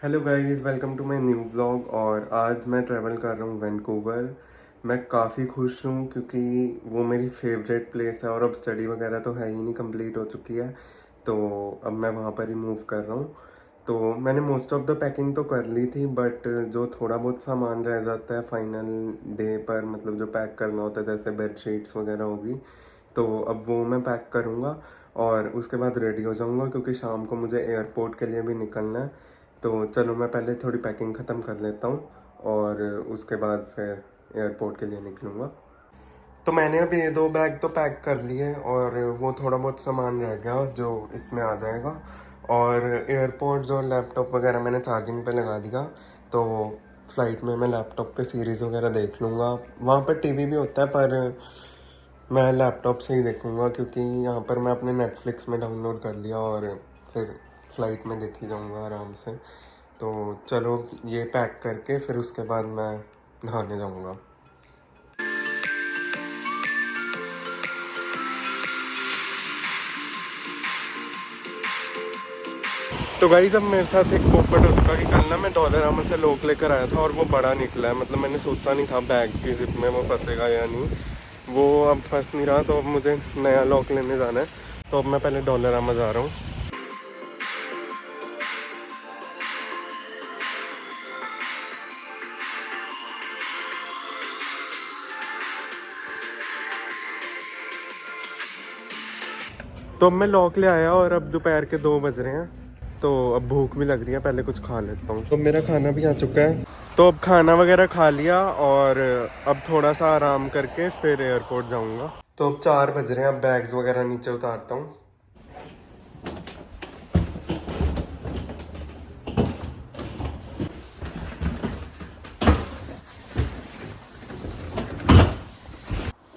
Hello guys, welcome to my new vlog. और आज मैं ट्रैवल कर रहा हूँ वैंकूवर। मैं काफ़ी खुश हूँ क्योंकि वो मेरी फेवरेट प्लेस है और अब स्टडी वगैरह तो है ही नहीं, कंप्लीट हो चुकी है। तो अब मैं वहाँ पर ही मूव कर रहा हूँ। तो मैंने मोस्ट ऑफ द पैकिंग तो कर ली थी, बट जो थोड़ा बहुत सामान रह जाता है फाइनल डे पर, मतलब जो पैक करना होता है, जैसे बेड शीट्स वगैरह होगी, तो अब वो मैं पैक करूँगा और उसके बाद रेडी हो जाऊँगा क्योंकि शाम को मुझे एयरपोर्ट के लिए भी निकलना है। तो चलो मैं पहले थोड़ी पैकिंग ख़त्म कर लेता हूँ और उसके बाद फिर एयरपोर्ट के लिए निकलूँगा। तो मैंने अभी ये 2 बैग तो पैक कर लिए और वो थोड़ा बहुत सामान रह गया जो इसमें आ जाएगा। और एयरपोर्ट्स और लैपटॉप वगैरह मैंने चार्जिंग पे लगा दिया। तो फ़्लाइट में मैं लैपटॉप पे सीरीज़ वगैरह देख लूँगा। वहाँ पर टीवी भी होता है, पर मैं लैपटॉप से ही देखूँगा क्योंकि यहाँ पर मैं अपने नेटफ्लिक्स में डाउनलोड कर लिया और फिर फ़्लाइट में देखी जाऊँगा आराम से। तो चलो ये पैक करके फिर उसके बाद मैं नहाने जाऊँगा। तो गाइस, अब मेरे साथ एक पोपट हो चुका कि कल ना मैं डॉलरामा से लॉक लेकर आया था और वो बड़ा निकला है। मतलब मैंने सोचा नहीं था बैग की जिप में वो फंसेगा या नहीं। वो अब फंस नहीं रहा, तो अब मुझे नया लॉक लेने जाना है। तो अब मैं पहले डॉलरामा जा रहा हूँ। तो अब मैं लॉक ले आया और अब दोपहर के 2 बज रहे हैं। तो अब भूख भी लग रही है, पहले कुछ खा लेता हूँ। तो मेरा खाना भी आ चुका है। तो अब खाना वगैरह खा लिया और अब थोड़ा सा आराम करके फिर एयरपोर्ट जाऊँगा। तो अब 4 बज रहे हैं, अब बैग्स वगैरह नीचे उतारता हूँ।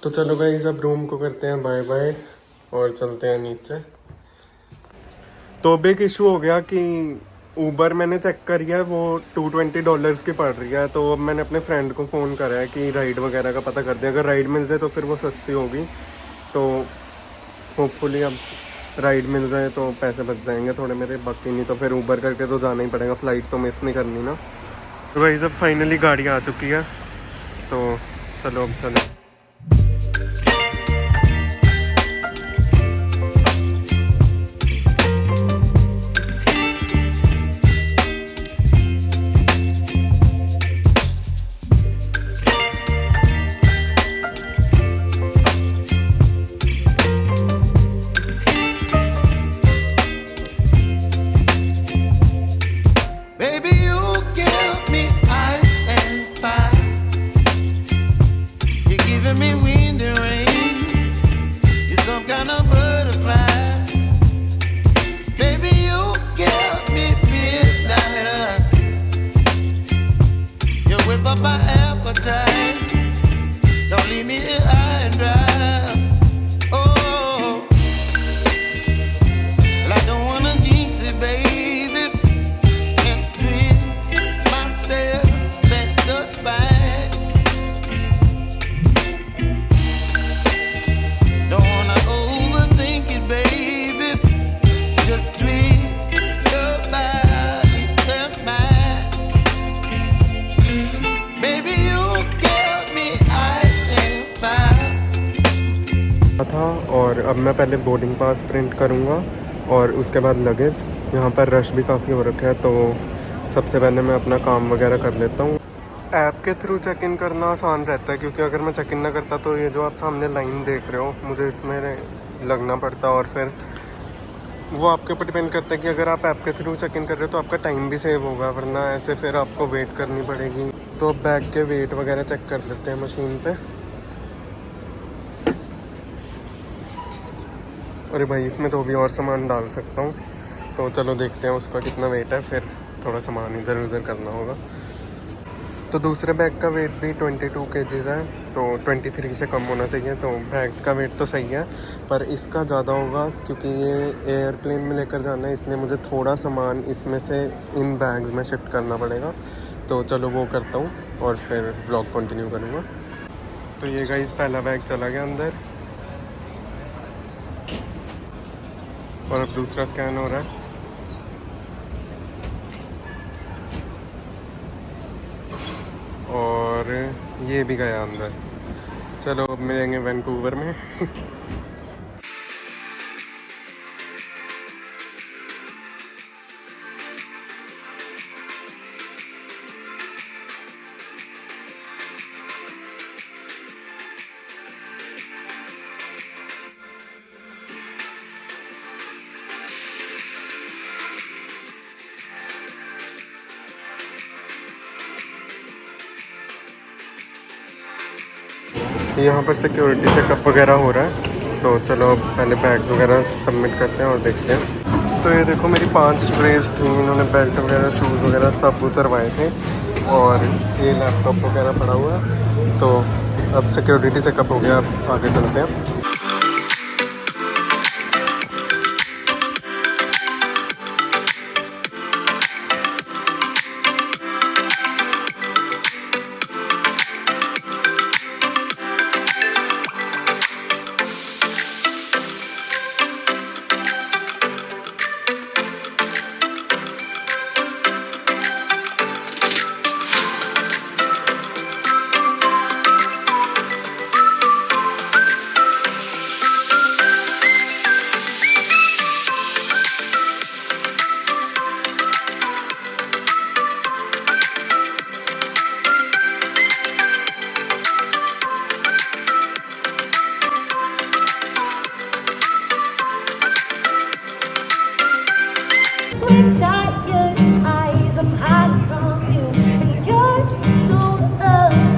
तो चलो गाइस, अब रूम को करते हैं बाय बाय और चलते हैं नीचे। तो अब एक इशू हो गया कि ऊबर मैंने चेक करी है, वो $220 की पड़ रही है। तो अब मैंने अपने फ्रेंड को फ़ोन करा है कि राइड वगैरह का पता कर दें। अगर राइड मिल जाए तो फिर वो सस्ती होगी। तो होपफुली अब राइड मिल जाए तो पैसे बच जाएंगे थोड़े मेरे, बाकी नहीं तो फिर ऊबर करके तो जाना ही पड़ेगा। फ़्लाइट तो मिस नहीं करनी ना। तो भाई जब फाइनली गाड़ी आ चुकी है, तो चलो अब चलो। Baby, you give me ice and fire. You're giving me wind and rain. You're some kind of butterfly. Baby, you give me midnight. You whip up my appetite. Don't leave me here high and dry. Oh, well, I don't wanna jinx it, baby. था और अब मैं पहले boarding pass print करूँगा और उसके बाद luggage. यहाँ पर रश भी काफ़ी हो रखा है, तो सबसे पहले मैं अपना काम वगैरह कर लेता हूँ। ऐप के थ्रू चेक इन करना आसान रहता है क्योंकि अगर मैं चेक इन ना करता तो ये जो आप सामने लाइन देख रहे हो, मुझे इसमें लगना पड़ता। और फिर वो आपके ऊपर डिपेंड करता है कि अगर आप ऐप के थ्रू चेक इन कर रहे हो तो आपका टाइम भी सेव होगा, वरना ऐसे फिर आपको वेट करनी पड़ेगी। तो अब बैग के वेट वगैरह चेक कर लेते हैं मशीन पे। अरे भाई, इसमें तो भी और सामान डाल सकता हूँ। तो चलो देखते हैं उसका कितना वेट है, फिर थोड़ा सामान इधर उधर करना होगा। तो दूसरे बैग का वेट भी 22 kgs है, तो 23 से कम होना चाहिए। तो बैग्स का वेट तो सही है, पर इसका ज़्यादा होगा क्योंकि ये एयरप्लेन में लेकर जाना है, इसलिए मुझे थोड़ा सामान इसमें से इन बैग्स में शिफ्ट करना पड़ेगा। तो चलो वो करता हूँ और फिर व्लॉग कंटिन्यू करूँगा। तो ये गाइस, पहला बैग चला गया अंदर और अब दूसरा स्कैन हो रहा है। और ये भी गया अंदर। चलो अब मिलेंगे वैंकूवर में। यहाँ पर सिक्योरिटी चेकअप वगैरह हो रहा है, तो चलो अब पहले बैग्स वगैरह सबमिट करते हैं और देखते हैं। तो ये देखो मेरी 5 ट्रेस थी, इन्होंने बेल्ट वगैरह शूज़ वगैरह सब उतरवाए थे और ये लैपटॉप वगैरह पड़ा हुआ है। तो अब सिक्योरिटी चेकअप हो गया, अब आगे चलते हैं। Sweet tired eyes, I'm hiding from you, and you're so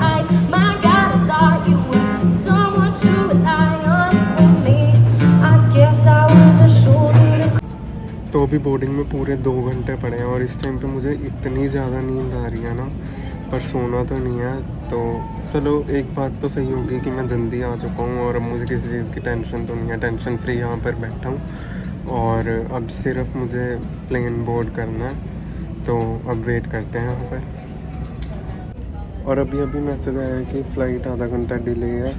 ice. My God, I thought you were someone to rely on with me. I guess I was a shoulder to तो अभी boarding में पूरे 2 घंटे पड़े हैं और इस time पे मुझे इतनी ज़्यादा नींद आ रही है ना, पर सोना तो नहीं है। तो चलो एक बात तो सही होगी कि मैं जल्दी आ चुका हूँ और अब मुझे किसी चीज़ की टेंशन तो नहीं है, टेंशन फ्री यहाँ पर बैठा हूँ और अब सिर्फ मुझे प्लेन बोर्ड करना है। तो अब वेट करते हैं यहाँ पर। और अभी अभी मैसेज आया है कि फ़्लाइट आधा घंटा डिले है।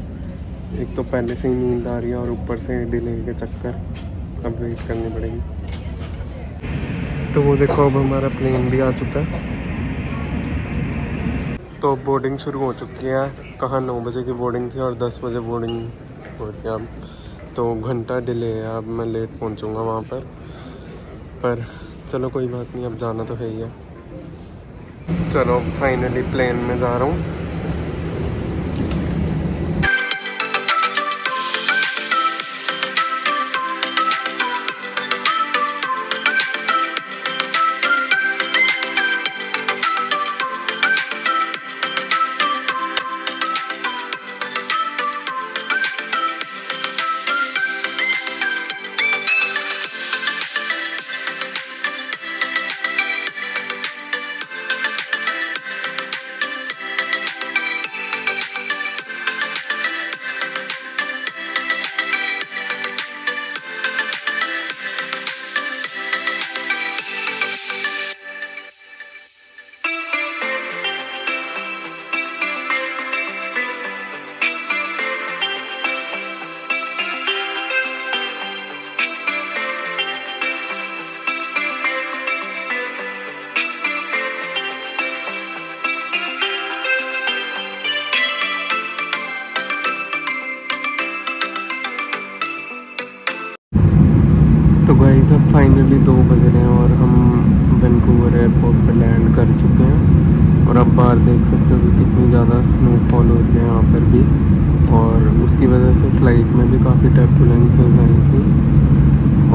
एक तो पहले से ही नींद आ रही है और ऊपर से डिले के चक्कर, अब वेट करनी पड़ेगी। तो वो देखो अब हमारा प्लेन भी आ चुका है। तो बोर्डिंग शुरू हो चुकी है। कहाँ 9 बजे की बोर्डिंग थी और 10 बजे बोर्डिंग हो रही है अब। तो घंटा डिले है, अब मैं लेट पहुंचूंगा वहाँ पर चलो कोई बात नहीं, अब जाना तो है ही है। चलो फाइनली प्लेन में जा रहा हूँ। तो गाइस अब फाइनली 2 बज रहे हैं और हम वैंकूवर एयरपोर्ट पर लैंड कर चुके हैं और अब बाहर देख सकते हो कि कितनी ज़्यादा स्नोफॉल हो रही है यहाँ पर भी, और उसकी वजह से फ़्लाइट में भी काफ़ी टर्बुलेंसेस आई थी।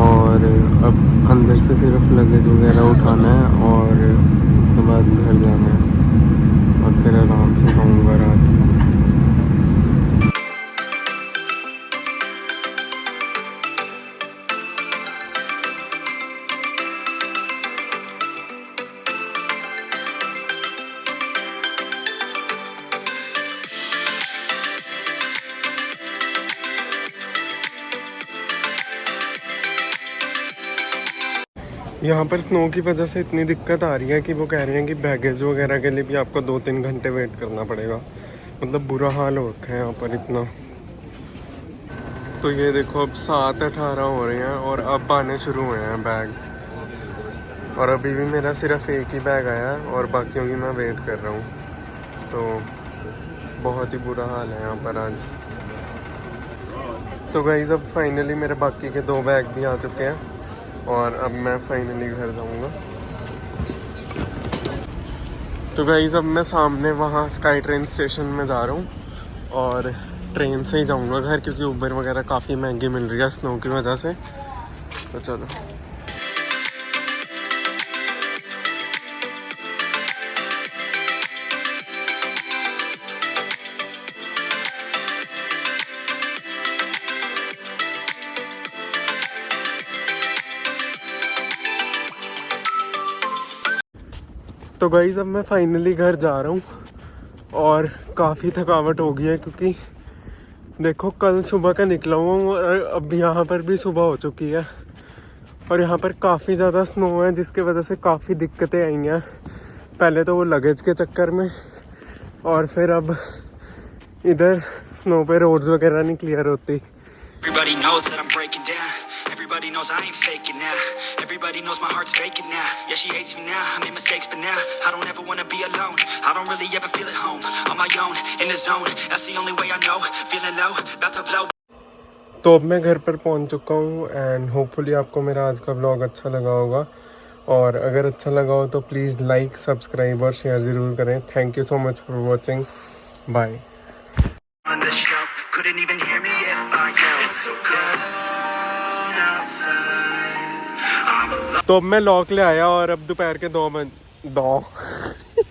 और अब अंदर से सिर्फ लगेज वगैरह उठाना है और उसके बाद घर जाना है और फिर आराम से सोऊंगा रात। यहाँ पर स्नो की वजह से इतनी दिक्कत आ रही है कि वो कह रहे हैं कि बैगेज वगैरह के लिए भी आपको 2-3 घंटे वेट करना पड़ेगा। मतलब बुरा हाल हो रखा है यहाँ पर इतना। तो ये देखो अब 7:18 हो रहे हैं और अब आने शुरू हुए हैं बैग, और अभी भी मेरा सिर्फ एक ही बैग आया है और बाकियों की मैं वेट कर रहा हूँ। तो बहुत ही बुरा हाल है यहाँ पर आज। तो गाइस अब फाइनली मेरे बाकी के 2 बैग भी आ चुके हैं और अब मैं फाइनली घर जाऊँगा। तो गाइस अब मैं सामने वहाँ स्काई ट्रेन स्टेशन में जा रहा हूँ और ट्रेन से ही जाऊँगा घर, क्योंकि उबर वगैरह काफ़ी महंगी मिल रही है स्नो की वजह से। तो चलो। तो गाइस अब मैं फाइनली घर जा रहा हूँ और काफ़ी थकावट हो गई है, क्योंकि देखो कल सुबह का निकला हुआ हूँ और अब यहाँ पर भी सुबह हो चुकी है और यहाँ पर काफ़ी ज़्यादा स्नो है, जिसके वजह से काफ़ी दिक्कतें आई हैं। पहले तो वो लगेज के चक्कर में, और फिर अब इधर स्नो पे रोड्स वगैरह नहीं क्लियर होती। Everybody knows that I'm breaking down. Everybody knows I ain't faking now. Everybody knows my heart's faking now. Yeah, she hates me now. I made mistakes, but now I don't ever wanna be alone. I don't really ever feel at home. On my own, in the zone. That's the only way I know. Feeling low, about to blow. तो अब मैं घर पर पहुंच चुका हूं and hopefully आपको मेरा आज का व्लॉग अच्छा लगा होगा, और अगर अच्छा लगा हो तो प्लीज़ लाइक, सब्सक्राइब और शेयर ज़रूर करें। Thank you so much for watching. Bye. On the shelf, couldn't even hear me if I yelled. It's so cold outside. तो अब मैं लॉक ले आया और अब दोपहर के 2